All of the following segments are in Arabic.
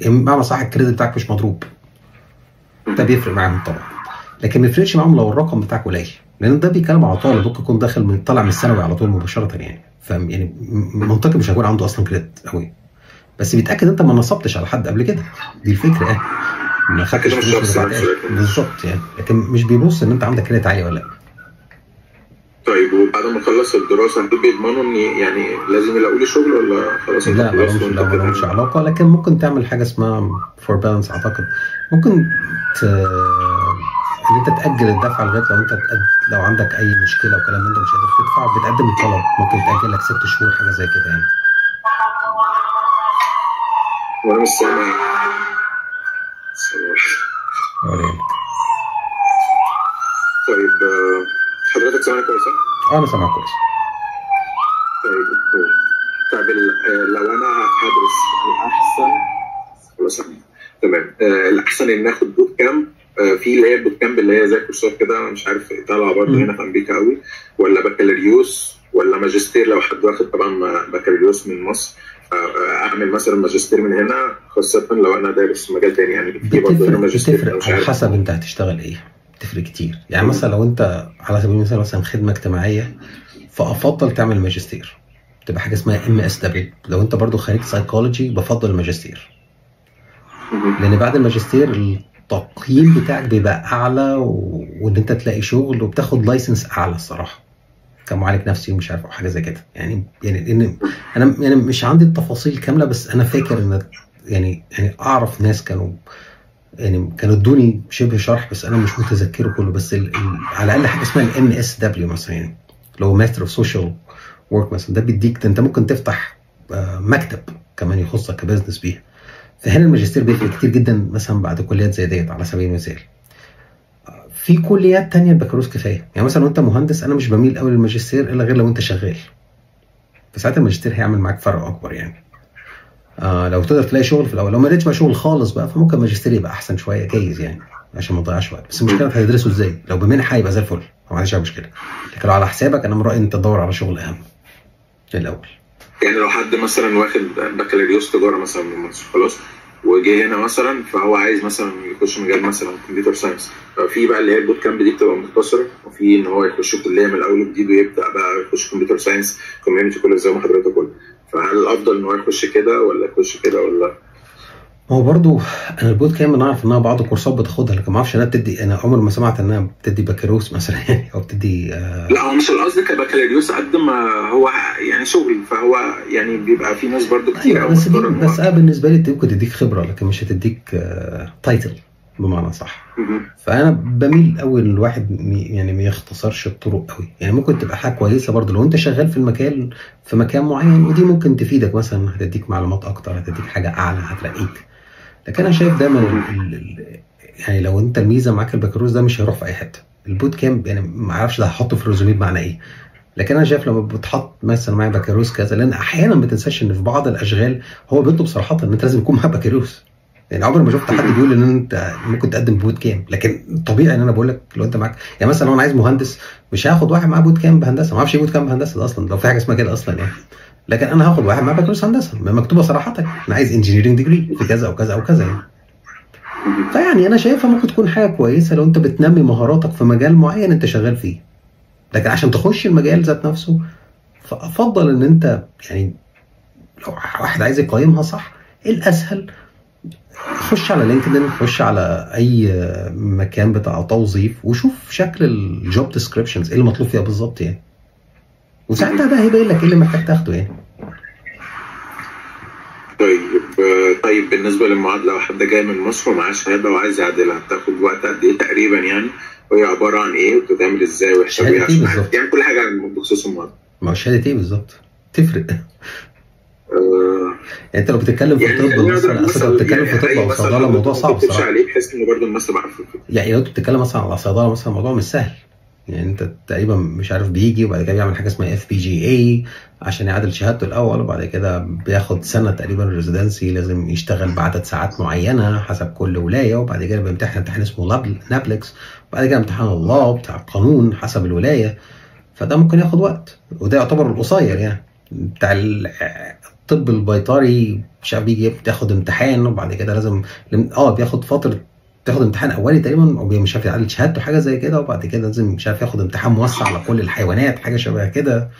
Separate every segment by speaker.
Speaker 1: بمعنى صح الكريدت بتاعك مش مضروب، ده بيفرق معاهم طبعا. لكن ما يفرقش معاهم لو الرقم بتاعك قليل، لان ده بيتكلم على طالب ممكن يكون داخل من طالع من الثانوي على طول مباشره يعني، فاهم يعني منطقي مش هيكون عنده اصلا كريدت قوي، بس بيتاكد انت ما نصبتش على حد قبل كده، دي الفكره يعني، ما خدتش فلوس بالظبط يعني، لكن مش بيبص ان انت عندك كريدت عالي ولا لا.
Speaker 2: طيب وبعد ما اخلص الدراسه انتوا بيضمنوا ان يعني لازم يلاقوا لي شغل ولا خلاص؟
Speaker 1: لا ما لهمش علاقه، لكن ممكن تعمل حاجه اسمها فور بالانس اعتقد، ممكن ان انت تاجل الدفع لغايه لو عندك اي مشكله وكلام من ده مش قادر تدفع بتقدم الطلب، ممكن تاجل لك 6 شهور حاجه زي كده يعني.
Speaker 2: وانا مش سامع. طيب حضرتك سامعني كويس صح؟
Speaker 1: انا سامعك كويس.
Speaker 2: طيب دكتور، طيب لو انا هدرس الاحسن خلاص تمام، الاحسن ان اخد بوت كامب، في اللي هي البوت كامب اللي هي زي كورسات كده، انا مش عارف طالعه برضه هنا في امريكا قوي، ولا بكالوريوس ولا ماجستير لو حد واخد طبعا بكالوريوس من مصر، اعمل مثلا ماجستير من هنا، خاصه لو انا دارس مجال تاني يعني.
Speaker 1: بتفرق على حسب انت هتشتغل ايه، بتفرق كتير يعني. مثلا لو انت على سبيل المثال مثلا خدمه اجتماعيه، فافضل تعمل ماجستير، تبقى حاجه اسمها MSW. لو انت برضو خريج سايكولوجي بفضل الماجستير، لان بعد الماجستير التقييم بتاعك بيبقى اعلى وان انت تلاقي شغل وبتاخد لايسنس اعلى الصراحه كمعالج نفسي ومش عارف او حاجه زي كده يعني ان انا يعني مش عندي التفاصيل كامله، بس انا فاكر ان يعني اعرف ناس كانوا ادوني شبه شرح، بس انا مش متذكره كله، بس على الاقل حاجه اسمها MSW مثلا يعني، لو ماستر اوف سوشيال ورك مثلا، ده بيديك انت ممكن تفتح مكتب كمان يخصك كبزنس بيها. فهنا الماجستير بيفرق كتير جدا، مثلا بعد كليات زي ديت على سبيل المثال. في كليات تانية البكالوريوس كفايه، يعني مثلا وانت مهندس انا مش بميل قوي للماجستير الا غير لو انت شغال، فساعتها الماجستير هيعمل معاك فرق اكبر يعني. لو تقدر تلاقي شغل في الاول، لو ما لقيتش بقى شغل خالص بقى فممكن الماجستير يبقى احسن شويه جايز يعني، عشان ما تضيعش وقت. بس المشكله هتدرسه ازاي؟ لو بمنحه يبقى زي الفل، ما عنديش اي مشكله، لكن لو على حسابك انا من رايي انت تدور على شغل اهم الاول.
Speaker 2: يعني لو حد مثلا واخد بكالوريوس تجاره مثلا من مصر خلاص وجه هنا مثلا، فهو عايز مثلا يخش مجال مثلا كمبيوتر ساينس، ففي بقى اللي هي البوت كامب دي بتبقى مختصره، وفي ان هو يخش كليه من الاول وجديد ويبدا بقى يخش كمبيوتر ساينس كوميونتي كله زي ما حضرتك قلت، فهل الافضل ان هو يخش كده ولا يخش كده ولا؟
Speaker 1: هو برضو انا البوت كامب انا عارف انها بعض الكورسات بتاخدها، لكن ما اعرفش انها بتدي، انا عمري ما سمعت انها بتدي بكالوريوس مثلا يعني، او بتدي
Speaker 2: لا هو مش القصد كبكالوريوس قد ما هو يعني شغل، فهو يعني بيبقى في ناس برضو كتير قوي
Speaker 1: بس بالنسبه لي ممكن تديك خبره، لكن مش هتديك تايتل بمعنى صح. فانا بميل قوي الواحد يعني ما يختصرش الطرق قوي يعني، ممكن تبقى حاجه كويسه برضو لو انت شغال في المكان في مكان معين، ودي ممكن تفيدك مثلا، هتديك معلومات اكتر، هتديك حاجه اعلى، هتلاقيك. لكن انا شايف دايما يعني لو انت الميزه معاك البكالوريوس ده مش هيروح في اي حته. البوت كامب يعني ما اعرفش ده هحطه في الريزوميه بمعنى ايه، لكن انا شايف لما بتحط مثلا معايا بكالوريوس كذا، لان احيانا ما تنساش ان في بعض الاشغال هو بيطلب صراحه ان انت لازم يكون معاك بكالوريوس. يعني عمري ما شفت حد بيقول ان انت ممكن تقدم بوت كامب، لكن طبيعي ان انا بقول لك لو انت معاك، يعني مثلا لو انا عايز مهندس مش هاخد واحد معاه بوت كامب هندسه، ما اعرفش ايه بوت كامب هندسه ده اصلا، لو في حاجه اسمها كده اصلا يعني. لكن انا هاخد واحد معاه بكالوريوس هندسه مكتوبه صراحه انا عايز انجينيرنج ديجري في كذا او كذا او كذا يعني. فيعني انا شايفها ممكن تكون حاجه كويسه لو انت بتنمي مهاراتك في مجال معين انت شغال فيه، لكن عشان تخش المجال ذات نفسه فافضل ان انت يعني لو واحد عايز يقيمها صح، الاسهل خش على لينكدين، خش على اي مكان بتاع توظيف وشوف شكل الجوب ديسكريبشنز ايه اللي مطلوب فيها بالظبط يعني، وساعتها ده هيبين لك ايه اللي محتاج تاخده يعني.
Speaker 2: طيب بالنسبه للمعادله، لو حد جاي من مصر ومعاه شهاده وعايز يعدلها هتاخد وقت قد ايه تقريبا يعني؟ وهي عباره عن ايه وبتتعمل ازاي ويحسبوا ايه عشان يعني كل حاجه بخصوص المعادله؟
Speaker 1: ما هو شهاده ايه بالظبط تفرق. يعني انت لو بتتكلم في طب مثلا، اصل لو بتتكلم في طب او صيدله الموضوع صعب
Speaker 2: صراحه عليه بحيث ان برضه الناس تبقى عارفه.
Speaker 1: يعني لو انت بتتكلم مثلا على صيدله مثلا الموضوع مش سهل يعني، انت تقريبا مش عارف بيجي وبعد كده بيعمل حاجه اسمها FPGA عشان يعادل شهادته الاول، وبعد كده بياخد سنه تقريبا ريزيدنسي لازم يشتغل بعدد ساعات معينه حسب كل ولايه، وبعد كده بيمتحن امتحان اسمه نابلكس، وبعد كده امتحان الله بتاع القانون حسب الولايه. فده ممكن ياخد وقت، وده يعتبر القصير يعني بتاع الطب البيطري مش عارف بيجي تاخد امتحان وبعد كده لازم بياخد فتره، تاخد امتحان اولي تقريبا او مش عارف يعادل شهادته حاجه زي كده، وبعد كده لازم مش عارف ياخد امتحان موسع على كل الحيوانات حاجه شبه كده.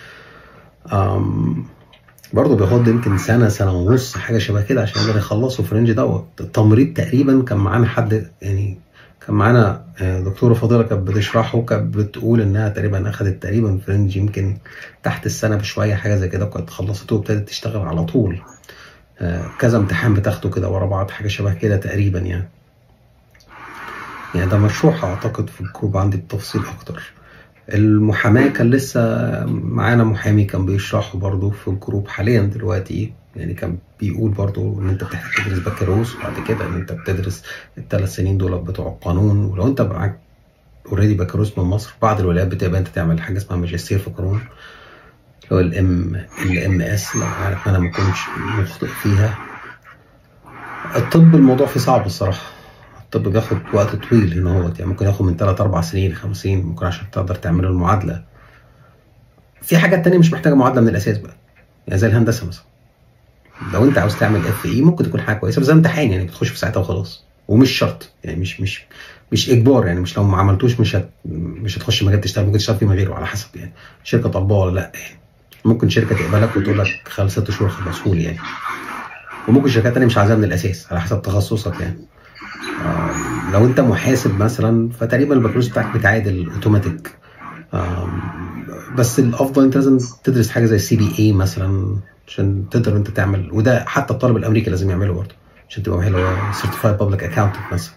Speaker 1: برضه بياخد يمكن سنه ونص حاجه شبه كده عشان يقدر يخلصوا في الرينج دوت. التمريض تقريبا كان معانا حد يعني، كان معانا دكتوره فاضله كانت بتشرحه، كانت بتقول انها تقريبا اخذت تقريبا في رينج يمكن تحت السنه بشويه حاجه زي كده، وكانت خلصته وابتدت تشتغل على طول. كذا امتحان بتاخده كده ورا بعض حاجه شبه كده تقريبا يعني ده مشروع اعتقد في الجروب عندي بتفصيل اكتر. المحاماه كان لسه معانا محامي كان بيشرحه برضه في الجروب حاليا دلوقتي، يعني كان بيقول برضه ان انت بتحتاج تدرس بكالوريوس وبعد كده ان انت بتدرس ال3 سنين دول بتوع القانون، ولو انت معاك اوريدي بكالوريوس من مصر بعض الولايات بتبقى انت تعمل حاجه اسمها ماجستير في القانون اللي هو الام اس، لو عارف انا ما كنتش مخطئ فيها. الطب الموضوع فيه صعب الصراحه، الطب بياخد وقت طويل هنا هو يعني ممكن ياخد من 3-4 سنين 5 سنين ممكن عشان تقدر تعمل المعادله. في حاجات تانية مش محتاجه معادله من الاساس بقى، يعني زي الهندسه مثلا لو انت عاوز تعمل FE ممكن تكون حاجه كويسه بس ده امتحان يعني بتخش في ساعتها وخلاص، ومش شرط يعني مش اجبار يعني، مش لو ما عملتوش مش هتخش مجال تشتغل، ممكن تشتغل فيه من غيره على حسب يعني شركه طالباه ولا لا يعني. ممكن شركه تقبلك وتقول لك خلال 6 شهور خلصهولي يعني، وممكن شركات تانية مش عايزاها من الاساس على حسب تخصصك يعني. لو انت محاسب مثلا فتقريبا البكالوريوس بتاعك بتعادل اوتوماتيك، بس الافضل انت لازم تدرس حاجه زي CPA مثلا عشان تقدر انت تعمل، وده حتى الطالب الامريكي لازم يعمله برضه عشان تبقى مؤهل، هو Certified Public Accountant مثلا.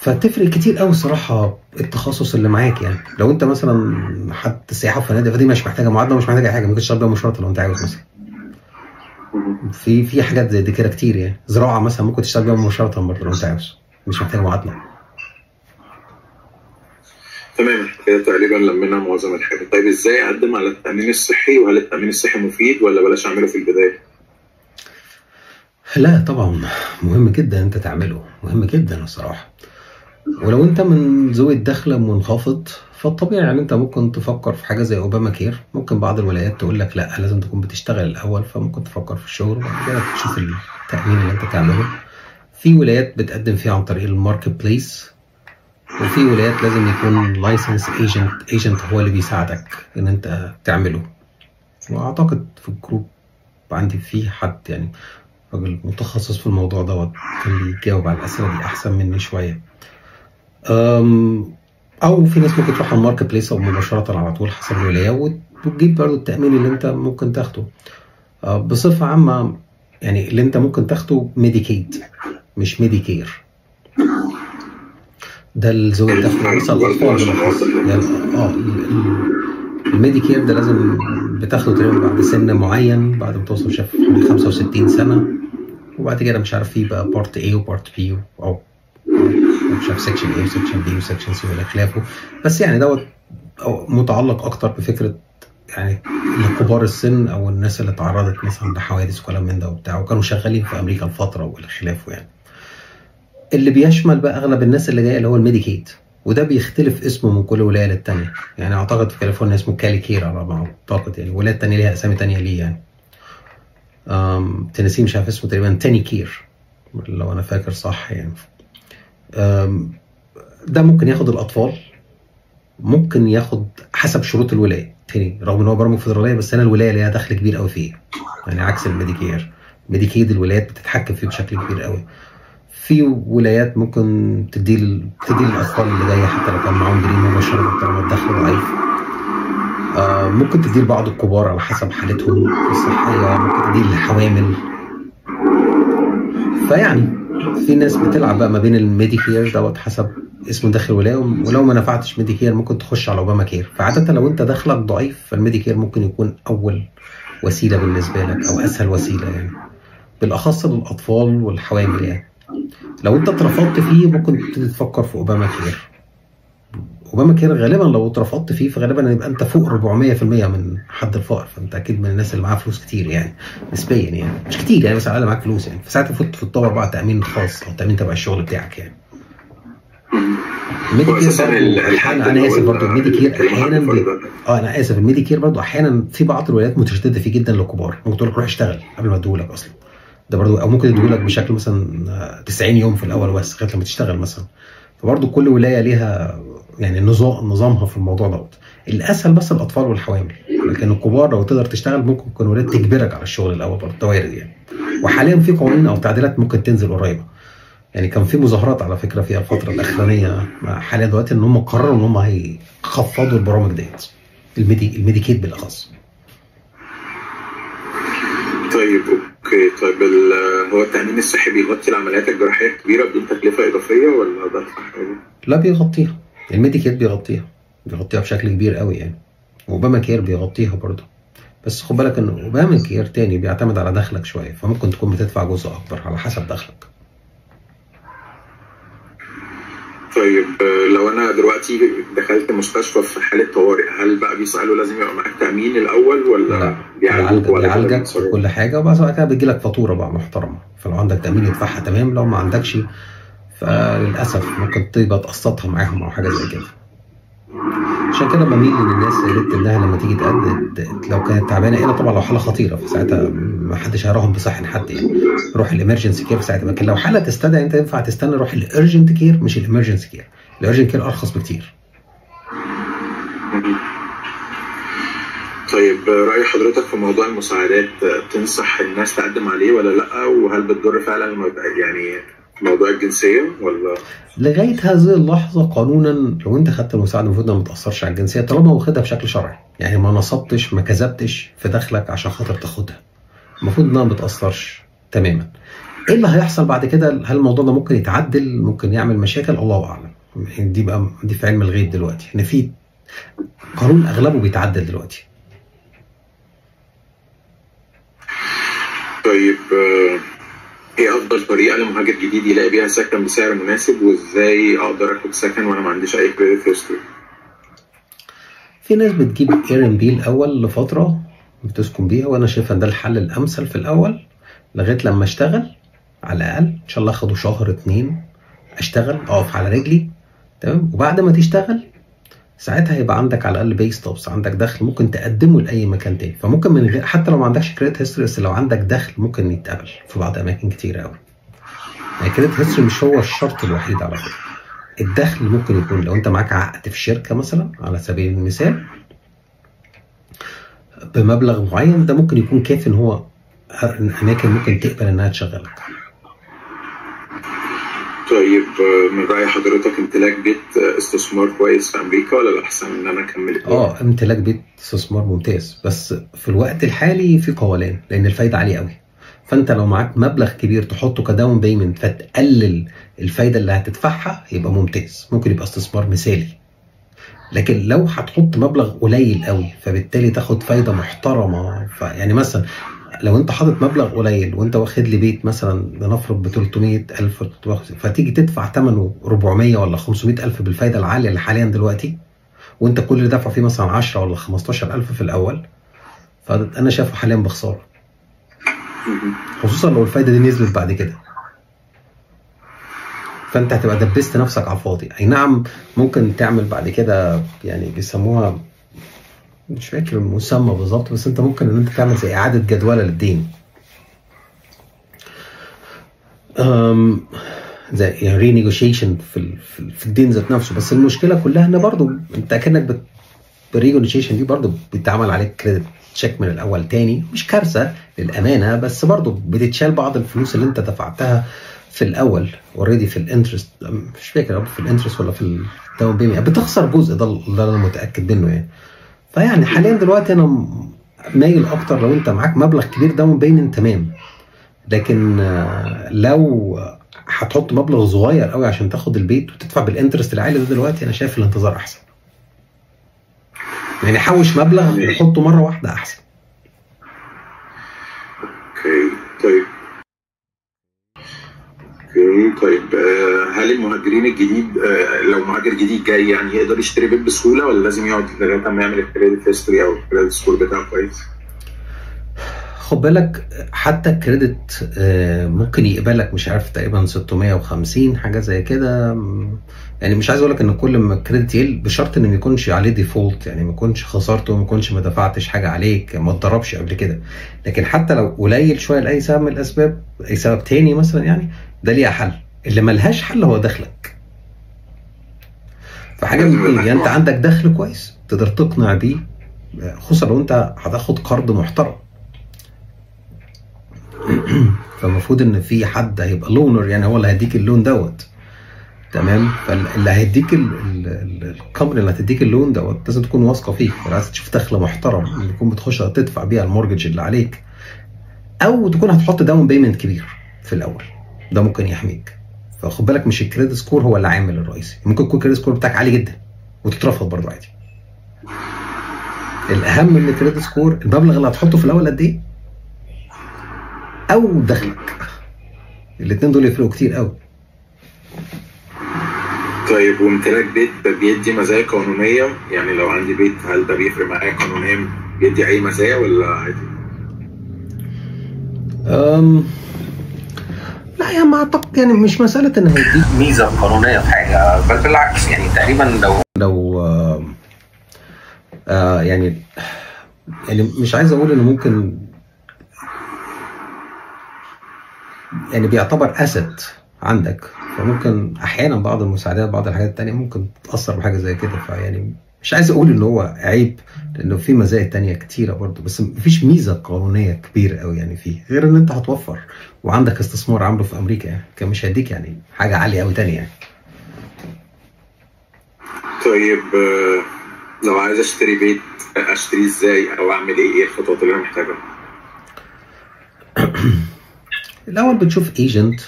Speaker 1: فتفرق كتير قوي الصراحه التخصص اللي معاك يعني. لو انت مثلا حد سياحه وفنادق فدي مش محتاجه معادله ومش محتاجه اي حاجه، ممكن تشتغل بيها مشروع لو انت عاوز مثلا. في حاجات زي دي كده كتير يعني. زراعه مثلا ممكن تشتغل بيها مباشره برضه لو انت عاوز، مش محتاج معادله.
Speaker 2: تمام كده تقريبا لمينا معظم الحاجات. طيب ازاي اقدم على التامين الصحي، وهل التامين الصحي مفيد ولا بلاش اعمله في البدايه؟
Speaker 1: لا طبعا مهم جدا انت تعمله، مهم جدا الصراحه. ولو انت من ذوي الدخل منخفض فالطبيعي يعني انت ممكن تفكر في حاجه زي اوباما كير. ممكن بعض الولايات تقول لك لا لازم تكون بتشتغل الاول، فممكن تفكر في الشغل وبعد كده تشوف التامين اللي انت تعمله. في ولايات بتقدم فيها عن طريق الماركت بليس، وفي ولايات لازم يكون لايسنس ايجنت هو اللي بيساعدك ان انت تعمله. واعتقد في الجروب عندي في حد يعني راجل متخصص في الموضوع دوت كان بيجاوب على الاسئله دي احسن مني شويه. او في ناس ممكن تروح على الماركت بليس او مباشره على طول حسب الولايه وتجيب برضه التامين اللي انت ممكن تاخده. بصفه عامه يعني اللي انت ممكن تاخده ميديكيد مش ميديكير، ده الذوي الدخل مثلا الاطفال يعني. الميديكير ده لازم بتاخده تقريبا بعد سن معين، بعد ما توصل شاف 65 سنه، وبعد كده مش عارف فيه بقى بارت A وبارت B او مش عارف سكشن A وسكشن B وسكشن C ولا خلافه. بس يعني دوت متعلق اكتر بفكره يعني كبار السن او الناس اللي تعرضت مثلا لحوادث وكلام من ده وبتاع وكانوا شغالين في امريكا لفتره ولا خلافه يعني. اللي بيشمل بقى اغلب الناس اللي جايه اللي هو الميديكيد، وده بيختلف اسمه من كل ولايه للتانيه يعني. اعتقد في كاليفورنيا اسمه كاليكير على ما اعتقد يعني، ولايات تانيه ليها اسامي تانيه ليه يعني. تينيسي مش عارف اسمه تقريبا تاني كير لو انا فاكر صح يعني. ده ممكن ياخد الاطفال، ممكن ياخد حسب شروط الولايه تاني، رغم ان هو برامج فيدراليه بس انا الولايه ليها دخل كبير قوي فيه يعني عكس الميديكير. ميديكيد الولايات بتتحكم فيه بشكل كبير قوي. في ولايات ممكن تدي للاطفال اللي جايه حتى لو كان معاهم جرين مباشره طالما الدخل ضعيف. ممكن تدي لبعض الكبار على حسب حالتهم الصحيه، ممكن تدي للحوامل. فيعني في ناس بتلعب بقى ما بين الميديكير دوت حسب اسمه داخل ولايه، ولو ما نفعتش ميديكير ممكن تخش على اوباما كير. فعاده لو انت دخلك ضعيف فالميديكير ممكن يكون اول وسيله بالنسبه لك او اسهل وسيله يعني، بالاخص للاطفال والحوامل يعني. لو انت اترفضت فيه ممكن تفكر في اوباما كير. اوباما كير غالبا لو اترفضت فيه فغالبا هيبقى انت فوق 400% من حد الفقر، فانت اكيد من الناس اللي معاها فلوس كتير يعني نسبيا يعني، مش كتير يعني بس على الاقل معاك فلوس يعني. فساعتها تفوت في الطور بقى تامين خاص او تامين تبع الشغل بتاعك يعني. الميديكير برضه احيانا، انا اسف برضه الميديكير احيانا انا اسف الميديكير برضه احيانا في بعض الولايات متشدده فيه جدا للكبار، ممكن تقول لك روح اشتغل قبل ما اديهولك اصلا ده برضه، او ممكن يديهولك بشكل مثلا 90 يوم في الاول بس لغايه لما تشتغل مثلا. فبرضه كل ولايه ليها يعني نظامها في الموضوع دوت. الاسهل بس الاطفال والحوامل، لكن الكبار لو تقدر تشتغل ممكن تكون ولايات تجبرك على الشغل الاول برضه، ده وارد يعني. وحاليا في قوانين او تعديلات ممكن تنزل قريبه، يعني كان في مظاهرات على فكره في الفتره الاخرانيه حاليا دلوقتي ان هم قرروا ان هم هيخفضوا البرامج ديت، الميديكيد بالاخص.
Speaker 2: طيب اوكي. طيب هو التامين الصحي بيغطي العمليات الجراحيه الكبيره بدون تكلفه اضافيه ولا بدفع حاجه؟
Speaker 1: لا بيغطيها، الميديكيد بيغطيها بشكل كبير قوي يعني، واوباما كير بيغطيها برضه. بس خد بالك ان اوباما كير تاني بيعتمد على دخلك شويه، فممكن تكون بتدفع جزء اكبر على حسب دخلك.
Speaker 2: طيب لو انا دلوقتي دخلت مستشفى في حاله طوارئ، هل بقى بيسالوا لازم يبقى معاك تامين الاول ولا
Speaker 1: بيعالجك وكل حاجه، وبعد كده بيجي لك فاتوره بقى محترمه، فلو عندك تامين يدفعها تمام، لو ما عندكش فللاسف ممكن تبقى تقسطها معاهم او حاجه زي كده. عشان كده بميل للناس يا ريت انها لما تيجي تقدم لو كانت تعبانه، الا طبعا لو حاله خطيره فساعتها ما حدش هيراهن بصحه حد يعني، روح الامرجنسي كير ساعتها. لكن لو حاله تستدعي انت ينفع تستنى، روح الارجنت كير مش الامرجنسي كير، الارجنت كير ارخص بكتير.
Speaker 2: طيب رأي حضرتك في موضوع المساعدات، تنصح الناس تقدم عليه ولا لا؟ وهل بتضر فعلا يعني موضوع الجنسيه ولا؟
Speaker 1: لغايه هذه اللحظه قانونا لو انت خدت المساعده المفروض ما تاثرش على الجنسيه، طالما واخدها بشكل شرعي، يعني ما نصبتش ما كذبتش في دخلك عشان خاطر تاخدها، المفروض انها ما بتاثرش تماما. ايه اللي هيحصل بعد كده؟ هل الموضوع ده ممكن يتعدل، ممكن يعمل مشاكل؟ الله اعلم. دي في علم الغيب دلوقتي، ان في قانون اغلبه بيتعدل دلوقتي.
Speaker 2: طيب ايه افضل طريقه لمهاجر جديد يلاقي بيها سكن بسعر مناسب، وازاي اقدر اخد سكن وانا ما عنديش اي كريدت هيستوري؟
Speaker 1: في ناس بتجيب اير ام بي الاول لفتره بتسكن بيها، وانا شايف ان ده الحل الامثل في الاول لغايه لما اشتغل، على الاقل ان شاء الله اخده شهر 2 اشتغل اقف على رجلي تمام، وبعد ما تشتغل ساعتها هيبقى عندك على الاقل بي ستوبس، عندك دخل ممكن تقدمه لاي مكان تاني. فممكن من غير حتى لو ما عندكش كريدت هيستوري، بس لو عندك دخل ممكن يتقبل في بعض اماكن كتير قوي. يعني كريدت هيستوري مش هو الشرط الوحيد على فكره، الدخل ممكن يكون لو انت معاك عقد في شركه مثلا على سبيل المثال بمبلغ معين، ده ممكن يكون كافي ان هو اماكن ممكن تقبل انها تشغلك.
Speaker 2: طيب من رأي حضرتك امتلاك بيت استثمار كويس في امريكا ولا الاحسن ان انا اكمل؟
Speaker 1: امتلاك بيت استثمار ممتاز، بس في الوقت الحالي في قولان لان الفايده عاليه قوي. فانت لو معاك مبلغ كبير تحطه كداون بيمنت فتقلل الفايده اللي هتدفعها يبقى ممتاز، ممكن يبقى استثمار مثالي. لكن لو هتحط مبلغ قليل قوي فبالتالي تاخد فايده محترمه، يعني مثلا لو انت حاطط مبلغ قليل وانت واخد لي بيت مثلا لنفرض ب 300,000 فتيجي تدفع ثمنه 400 ولا 500,000 بالفايده العاليه اللي حاليا دلوقتي، وانت كل اللي دفع فيه مثلا 10 ولا 15,000 في الاول، فانا شايفه حاليا بخساره، خصوصا لو الفايده دي نزلت بعد كده. فانت هتبقى دبست نفسك على الفاضي. اي نعم ممكن تعمل بعد كده يعني بيسموها مش فاكر المسمى بالظبط، بس انت ممكن ان انت تعمل زي اعاده جدوله للدين، زي يعني رينيجوشيشن في الدين ذات نفسه. بس المشكله كلها ان برضو انت كانك بالرينيجوشيشن دي برضو بيتعمل عليك كريدت تشيك من الاول تاني، مش كارثه للامانه، بس برضو بتتشال بعض الفلوس اللي انت دفعتها في الاول اوريدي في الانترست، مش فاكر في الانترست ولا في الداون بيمنت، بتخسر جزء، ده اللي انا متاكد منه يعني. فيعني حاليا دلوقتي انا مايل اكتر لو انت معاك مبلغ كبير داون بيمنت تمام، لكن لو هتحط مبلغ صغير قوي عشان تاخد البيت وتدفع بالانترست العالي ده دلوقتي، انا شايف الانتظار احسن. يعني حوش مبلغ وحطه مره واحده احسن.
Speaker 2: طيب هل المهاجرين الجديد لو مهاجر جديد جاي يعني يقدر يشتري بيت بسهوله، ولا لازم يقعد لغايه ما يعمل الكريدت هيستوري او الكريدت سكور بتاعه كويس؟
Speaker 1: خد بالك حتى الكريدت ممكن يقبلك مش عارف تقريبا 650 حاجه زي كده، يعني مش عايز اقول لك ان كل ما الكريدت يقل بشرط ان ما يكونش عليه ديفولت، يعني ما يكونش خسرته، ما يكونش ما دفعتش حاجه عليك، ما اتضربش قبل كده. لكن حتى لو قليل شويه لاي سبب من الاسباب، اي سبب تاني مثلا، يعني ده ليها حل. اللي ملهاش حل هو دخلك. فحاجه من ايه، يعني انت عندك دخل كويس تقدر تقنع بيه، خصوصا لو انت هتاخد قرض محترم. فالمفروض ان في حد هيبقى لونر، يعني هو اللي هيديك اللون دوت. تمام. فاللي هيديك الكمباني اللي هتديك اللون دوت لازم تكون واثقه فيك، عايز تشوف دخل محترم اللي تكون بتخش تدفع بيها المورجج اللي عليك، او تكون هتحط داون بيمنت كبير في الاول، ده ممكن يحميك. فخد بالك مش الكريدت سكور هو العامل الرئيسي، ممكن يكون الكريدت سكور بتاعك عالي جدا وتترفض برضه عادي. الاهم من الكريدت سكور المبلغ اللي هتحطه في الاول قد ايه، او دخلك. الاثنين دول يفرقوا كتير قوي.
Speaker 2: طيب وامتلاك بيت بيدي مزايا قانونيه؟ يعني لو عندي بيت هل ده بيفرق معايا قانونيا، بيدي اي مزايا ولا عادي؟
Speaker 1: لا يا ما اعتقد، يعني مش مساله ان هيديك ميزه قانونيه في حاجه، بل بالعكس. يعني تقريبا لو يعني مش عايز اقول انه ممكن، يعني بيعتبر اسد عندك، فممكن احيانا بعض المساعدات بعض الحاجات التانية ممكن تاثر بحاجه زي كده. فيعني مش عايز اقول ان هو عيب، لانه في مزايا تانية كتيره برضه، بس مفيش ميزه قانونيه كبيره قوي يعني فيه، غير ان انت هتوفر وعندك استثمار عامله في امريكا، يعني كان مش هيديك يعني حاجه عاليه قوي تانية يعني.
Speaker 2: طيب لو عايز اشتري بيت اشتريه ازاي او اعمل ايه الخطوات اللي انا محتاجها؟
Speaker 1: الاول بتشوف ايجنت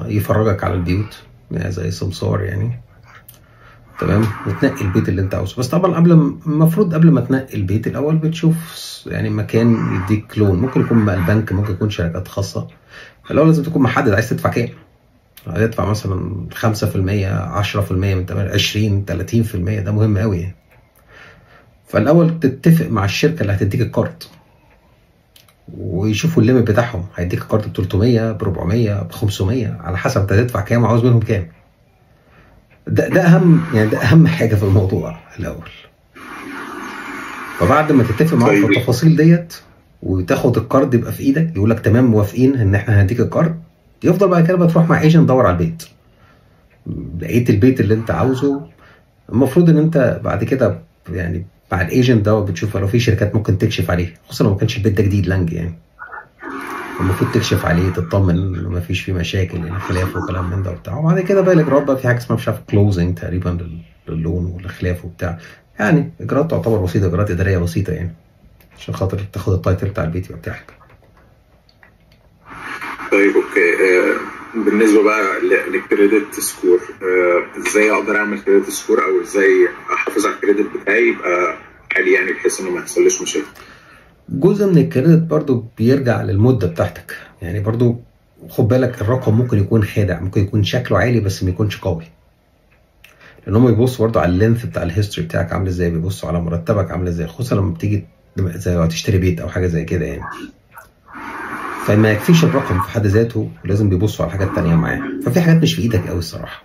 Speaker 1: يفرجك على البيوت زي سمسار يعني. تمام. وتنقي البيت اللي انت عاوزه، بس طبعا المفروض قبل ما تنقي البيت الاول بتشوف يعني مكان يديك لون، ممكن يكون بقى البنك، ممكن يكون شركات خاصه. فالاول لازم تكون محدد عايز تدفع كام. هتدفع مثلا 5%، 10% من تمام، 20، 30%، ده مهم قوي يعني. فالاول تتفق مع الشركه اللي هتديك الكارد، ويشوفوا الليمت بتاعهم، هيديك الكارد ب 300 ب 400 ب 500 على حسب انت هتدفع كام وعاوز منهم كام. ده اهم، يعني ده اهم حاجه في الموضوع الاول. فبعد ما تتفق معاهم في التفاصيل ديت وتاخد الكارد يبقى في ايدك، يقول لك تمام موافقين ان احنا هنديك الكارد، يفضل بعد كده بتروح مع ايجنت تدور على البيت. لقيت البيت اللي انت عاوزه، المفروض ان انت بعد كده يعني مع الايجنت ده بتشوف لو في شركات ممكن تكشف عليه، خصوصا لو ما كانش البيت ده جديد لانج يعني. المفروض تكشف عليه تطمن انه ما فيش فيه مشاكل يعني خلاف وكلام من ده وبتاع. وبعد كده بقى الاجراءات بقى في حاجه اسمها مش عارف كلوزنج تقريبا للون والخلاف وبتاع. يعني اجراءات تعتبر بسيطه، اجراءات اداريه بسيطه يعني، عشان خاطر تاخد التايتل بتاع البيت يبقى بتاعك.
Speaker 2: طيب اوكي. بالنسبه بقى للكريدت سكور، ازاي اقدر اعمل كريدت سكور، او ازاي احافظ على الكريدت بتاعي يبقى عالي يعني بحيث انه ما يحصلش مشاكل؟
Speaker 1: جزء من الكريدت برضو بيرجع للمده بتاعتك، يعني برضو خد بالك الرقم ممكن يكون خادع، ممكن يكون شكله عالي بس ما يكونش قوي، لان هم بيبصوا برضو على اللينث بتاع الهيستوري بتاعك عامل ازاي، بيبصوا على مرتبك عامل ازاي، خصوصا لما بتيجي زي لو هتشتري بيت او حاجه زي كده يعني. فما يكفيش الرقم في حد ذاته، ولازم بيبصوا على حاجات تانية معاه. ففي حاجات مش في ايدك قوي الصراحه،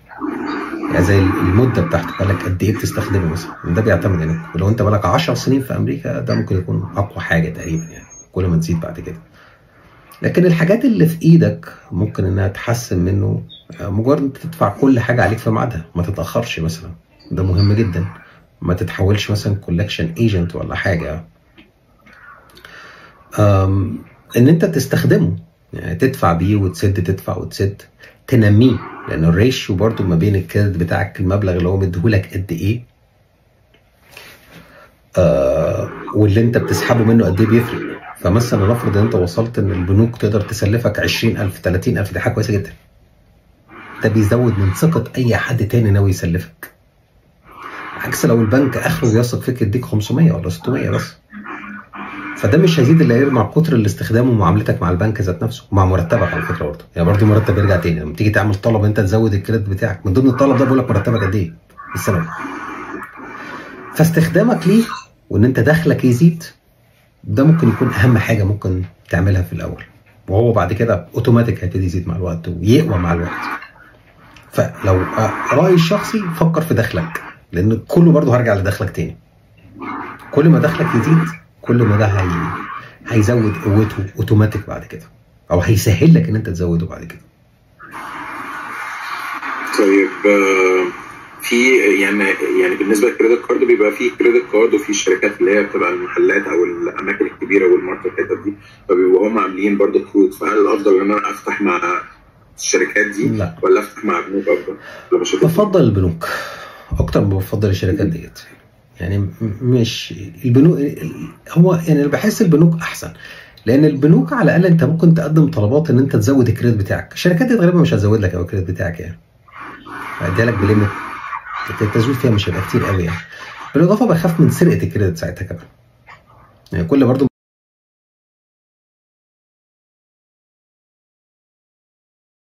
Speaker 1: يعني زي المده بتاعتك، بالك قد ايه بتستخدمه مثلا، ده بيعتمد انك لو انت بالك 10 سنين في امريكا ده ممكن يكون اقوى حاجه تقريبا يعني، كل ما تزيد بعد كده. لكن الحاجات اللي في ايدك ممكن انها تحسن منه، مجرد انت تدفع كل حاجه عليك في ميعادها، ما تتاخرش مثلا، ده مهم جدا. ما تتحولش مثلا كولكشن ايجنت ولا حاجه. ان انت تستخدمه، يعني تدفع بيه وتسد، تدفع وتسد، تنميه، لان الريشيو برضو ما بين الكريدت بتاعك المبلغ اللي هو مديهولك قد ايه واللي انت بتسحبه منه قد ايه بيفرق. فمثلا نفرض ان انت وصلت ان البنوك تقدر تسلفك 20,000 30,000، دي حاجه كويسه جدا. ده بيزود من ثقه اي حد تاني ناوي يسلفك، عكس لو البنك اخره يثق فيك يديك 500 ولا 600 بس. فده مش هيزيد الا غير مع كتر الاستخدام ومعاملتك مع البنك ذات نفسه، ومع مرتبك على فكره برضه، يعني برضه مرتب يرجع تاني لما تيجي تعمل طلب انت تزود الكريدت بتاعك، من ضمن الطلب ده بيقول لك مرتبك قد ايه في السنه. فاستخدامك ليه وان انت دخلك يزيد، ده ممكن يكون اهم حاجه ممكن تعملها في الاول، وهو بعد كده اوتوماتيك هيبتدي يزيد مع الوقت ويقوى مع الوقت. فلو رايي الشخصي فكر في دخلك، لان كله برضه هرجع لدخلك تاني. كل ما دخلك يزيد كل ما ده هيزود قوته اوتوماتيك بعد كده، او هيسهل لك ان انت تزوده بعد كده.
Speaker 2: طيب في يعني بالنسبه للكريدت كارد بيبقى في كريدت كارد وفي الشركات اللي هي بتبقى المحلات او الاماكن الكبيره والماركت دي، فبيبقوا هم عاملين برضه كروت. فهل الافضل ان انا افتح مع الشركات دي
Speaker 1: لا.
Speaker 2: ولا افتح مع البنوك افضل؟
Speaker 1: بفضل البنوك اكتر ما بفضل الشركات ديت. يعني مش البنوك، هو يعني انا بحس البنوك احسن، لان البنوك على الاقل انت ممكن تقدم طلبات ان انت تزود الكريدت بتاعك. الشركات دي غالبا مش هتزود لك الكريدت بتاعك، يعني هديها لك بليمت التزويد فيها مش هيبقى كتير قوي يعني. بالاضافه بخاف من سرقه الكريدت ساعتها كمان، يعني كل برضو